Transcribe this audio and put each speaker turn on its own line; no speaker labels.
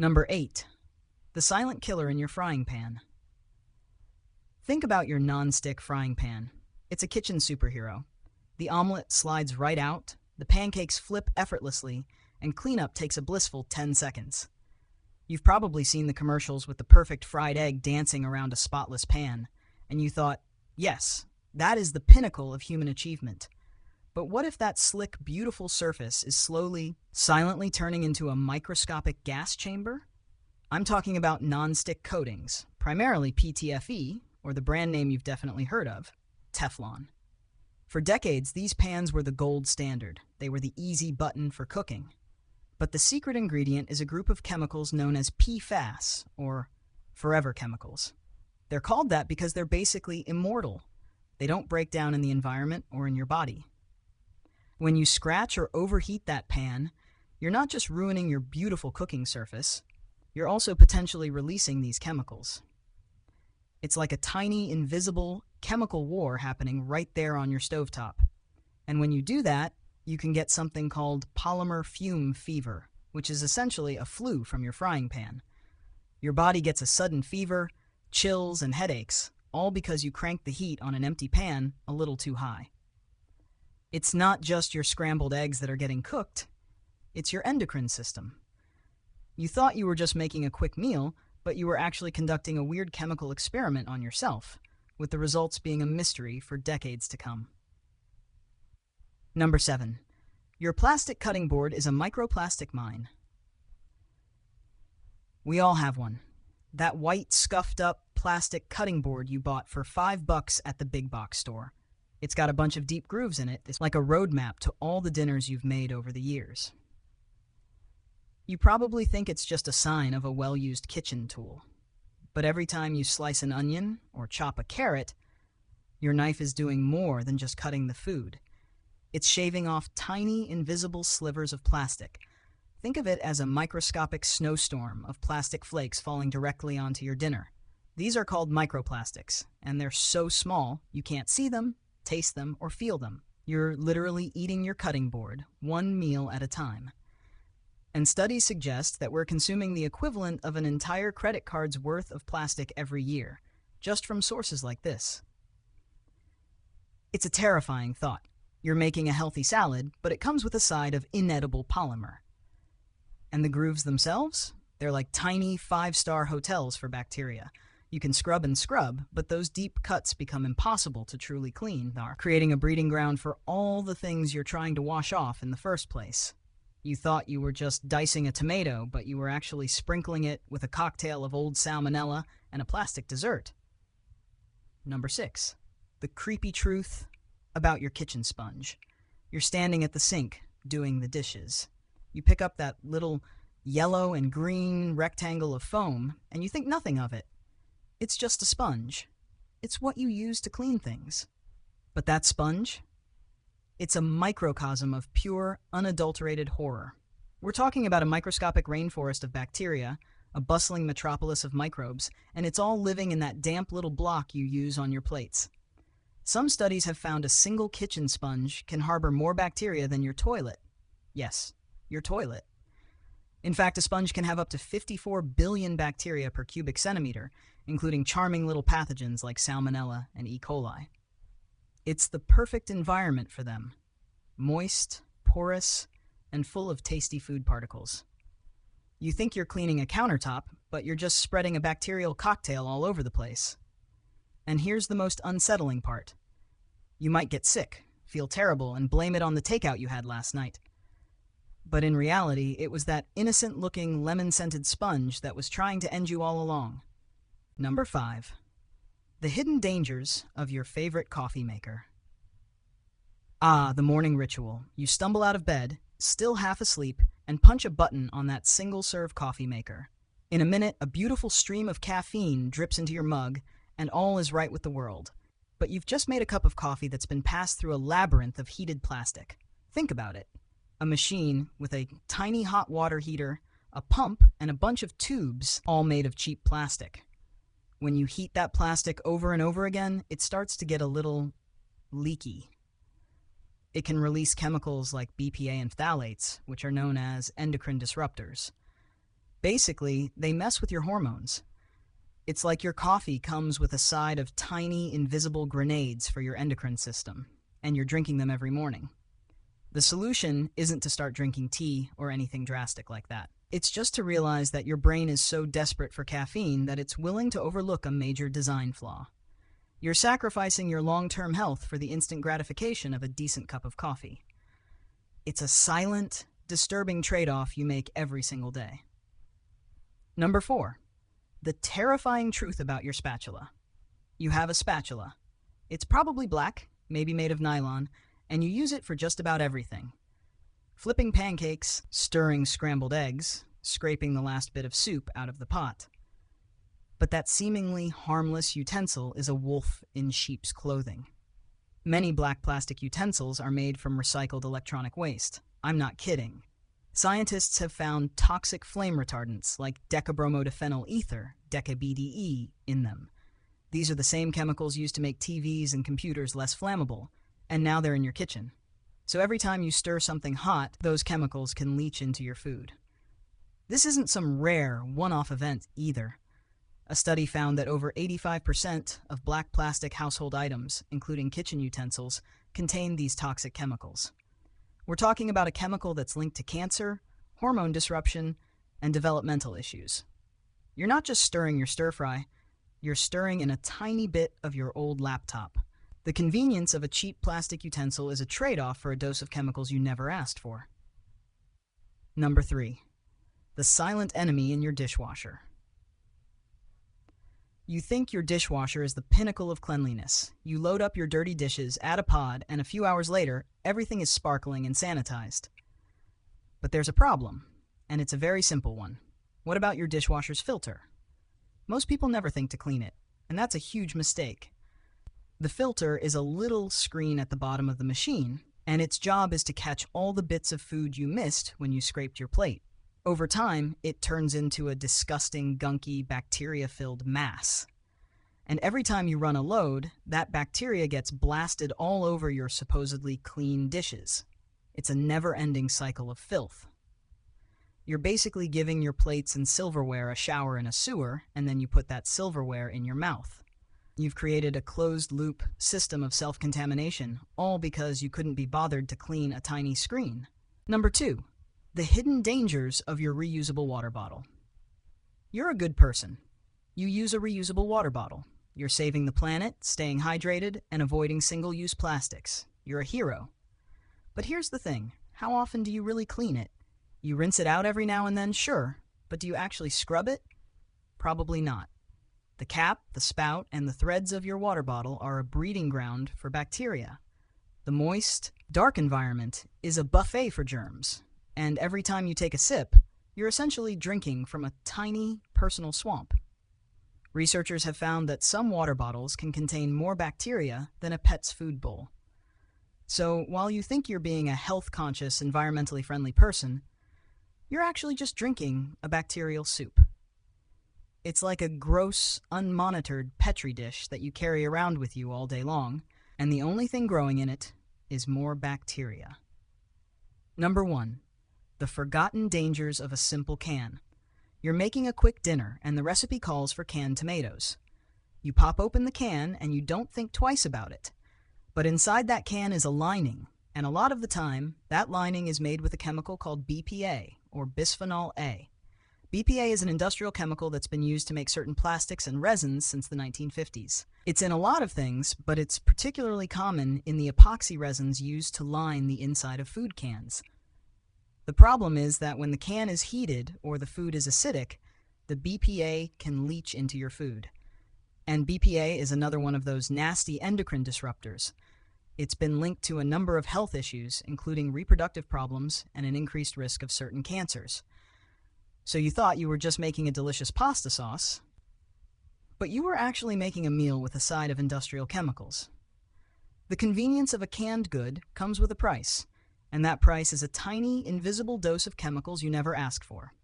Number 8. The silent killer in your frying pan. Think about your non-stick frying pan. It's a kitchen superhero. The omelet slides right out, the pancakes flip effortlessly, and cleanup takes a blissful 10 seconds. You've probably seen the commercials with the perfect fried egg dancing around a spotless pan, and you thought, yes, that is the pinnacle of human achievement. But what if that slick, beautiful surface is slowly, silently turning into a microscopic gas chamber? I'm talking about non-stick coatings, primarily PTFE, or the brand name you've definitely heard of, Teflon. For decades, these pans were the gold standard. They were the easy button for cooking. But the secret ingredient is a group of chemicals known as PFAS, or forever chemicals. They're called that because they're basically immortal. They don't break down in the environment or in your body. When you scratch or overheat that pan, you're not just ruining your beautiful cooking surface, you're also potentially releasing these chemicals. It's like a tiny, invisible chemical war happening right there on your stovetop. And when you do that, you can get something called polymer fume fever, which is essentially a flu from your frying pan. Your body gets a sudden fever, chills, and headaches, all because you cranked the heat on an empty pan a little too high. It's not just your scrambled eggs that are getting cooked, it's your endocrine system. You thought you were just making a quick meal, but you were actually conducting a weird chemical experiment on yourself, with the results being a mystery for decades to come. Number 7. Your plastic cutting board is a microplastic mine. We all have one. That white, scuffed-up plastic cutting board you bought for $5 at the big box store. It's got a bunch of deep grooves in it. It's like a roadmap to all the dinners you've made over the years. You probably think it's just a sign of a well-used kitchen tool. But every time you slice an onion or chop a carrot, your knife is doing more than just cutting the food. It's shaving off tiny, invisible slivers of plastic. Think of it as a microscopic snowstorm of plastic flakes falling directly onto your dinner. These are called microplastics, and they're so small you can't see them, taste them, or feel them. You're literally eating your cutting board, one meal at a time. And studies suggest that we're consuming the equivalent of an entire credit card's worth of plastic every year, just from sources like this. It's a terrifying thought. You're making a healthy salad, but it comes with a side of inedible polymer. And the grooves themselves? They're like tiny 5-star hotels for bacteria. You can scrub and scrub, but those deep cuts become impossible to truly clean, creating a breeding ground for all the things you're trying to wash off in the first place. You thought you were just dicing a tomato, but you were actually sprinkling it with a cocktail of old salmonella and a plastic dessert. Number 6. The creepy truth about your kitchen sponge. You're standing at the sink, doing the dishes. You pick up that little yellow and green rectangle of foam, and you think nothing of it. It's just a sponge. It's what you use to clean things. But that sponge? It's a microcosm of pure, unadulterated horror. We're talking about a microscopic rainforest of bacteria, a bustling metropolis of microbes, and it's all living in that damp little block you use on your plates. Some studies have found a single kitchen sponge can harbor more bacteria than your toilet. Yes, your toilet. In fact, a sponge can have up to 54 billion bacteria per cubic centimeter, including charming little pathogens like salmonella and E. coli. It's the perfect environment for them. Moist, porous, and full of tasty food particles. You think you're cleaning a countertop, but you're just spreading a bacterial cocktail all over the place. And here's the most unsettling part. You might get sick, feel terrible, and blame it on the takeout you had last night. But in reality, it was that innocent-looking lemon-scented sponge that was trying to end you all along. Number 5. The hidden dangers of your favorite coffee maker. Ah, the morning ritual. You stumble out of bed, still half asleep, and punch a button on that single-serve coffee maker. In a minute, a beautiful stream of caffeine drips into your mug, and all is right with the world. But you've just made a cup of coffee that's been passed through a labyrinth of heated plastic. Think about it. A machine with a tiny hot water heater, a pump, and a bunch of tubes, all made of cheap plastic. When you heat that plastic over and over again, it starts to get a little leaky. It can release chemicals like BPA and phthalates, which are known as endocrine disruptors. Basically, they mess with your hormones. It's like your coffee comes with a side of tiny, invisible grenades for your endocrine system, and you're drinking them every morning. The solution isn't to start drinking tea or anything drastic like that. It's just to realize that your brain is so desperate for caffeine that it's willing to overlook a major design flaw. You're sacrificing your long-term health for the instant gratification of a decent cup of coffee. It's a silent, disturbing trade-off you make every single day. Number 4. The terrifying truth about your spatula. You have a spatula. It's probably black, maybe made of nylon, and you use it for just about everything. Flipping pancakes, stirring scrambled eggs, scraping the last bit of soup out of the pot. But that seemingly harmless utensil is a wolf in sheep's clothing. Many black plastic utensils are made from recycled electronic waste. I'm not kidding. Scientists have found toxic flame retardants like decabromodiphenyl ether, deca-BDE, in them. These are the same chemicals used to make TVs and computers less flammable, and now they're in your kitchen. So every time you stir something hot, those chemicals can leach into your food. This isn't some rare, one-off event either. A study found that over 85% of black plastic household items, including kitchen utensils, contain these toxic chemicals. We're talking about a chemical that's linked to cancer, hormone disruption, and developmental issues. You're not just stirring your stir-fry, you're stirring in a tiny bit of your old laptop. The convenience of a cheap plastic utensil is a trade-off for a dose of chemicals you never asked for. Number 3. The silent enemy in your dishwasher. You think your dishwasher is the pinnacle of cleanliness. You load up your dirty dishes, add a pod, and a few hours later, everything is sparkling and sanitized. But there's a problem, and it's a very simple one. What about your dishwasher's filter? Most people never think to clean it, and that's a huge mistake. The filter is a little screen at the bottom of the machine, and its job is to catch all the bits of food you missed when you scraped your plate. Over time, it turns into a disgusting, gunky, bacteria-filled mass. And every time you run a load, that bacteria gets blasted all over your supposedly clean dishes. It's a never-ending cycle of filth. You're basically giving your plates and silverware a shower in a sewer, and then you put that silverware in your mouth. You've created a closed-loop system of self-contamination, all because you couldn't be bothered to clean a tiny screen. Number 2. The hidden dangers of your reusable water bottle. You're a good person. You use a reusable water bottle. You're saving the planet, staying hydrated, and avoiding single-use plastics. You're a hero. But here's the thing. How often do you really clean it? You rinse it out every now and then, sure, but do you actually scrub it? Probably not. The cap, the spout, and the threads of your water bottle are a breeding ground for bacteria. The moist, dark environment is a buffet for germs. And every time you take a sip, you're essentially drinking from a tiny, personal swamp. Researchers have found that some water bottles can contain more bacteria than a pet's food bowl. So while you think you're being a health-conscious, environmentally friendly person, you're actually just drinking a bacterial soup. It's like a gross, unmonitored Petri dish that you carry around with you all day long, and the only thing growing in it is more bacteria. Number 1. The forgotten dangers of a simple can. You're making a quick dinner, and the recipe calls for canned tomatoes. You pop open the can, and you don't think twice about it. But inside that can is a lining, and a lot of the time, that lining is made with a chemical called BPA, or bisphenol A. BPA is an industrial chemical that's been used to make certain plastics and resins since the 1950s. It's in a lot of things, but it's particularly common in the epoxy resins used to line the inside of food cans. The problem is that when the can is heated or the food is acidic, the BPA can leach into your food. And BPA is another one of those nasty endocrine disruptors. It's been linked to a number of health issues, including reproductive problems and an increased risk of certain cancers. So you thought you were just making a delicious pasta sauce, but you were actually making a meal with a side of industrial chemicals. The convenience of a canned good comes with a price. And that price is a tiny, invisible dose of chemicals you never asked for.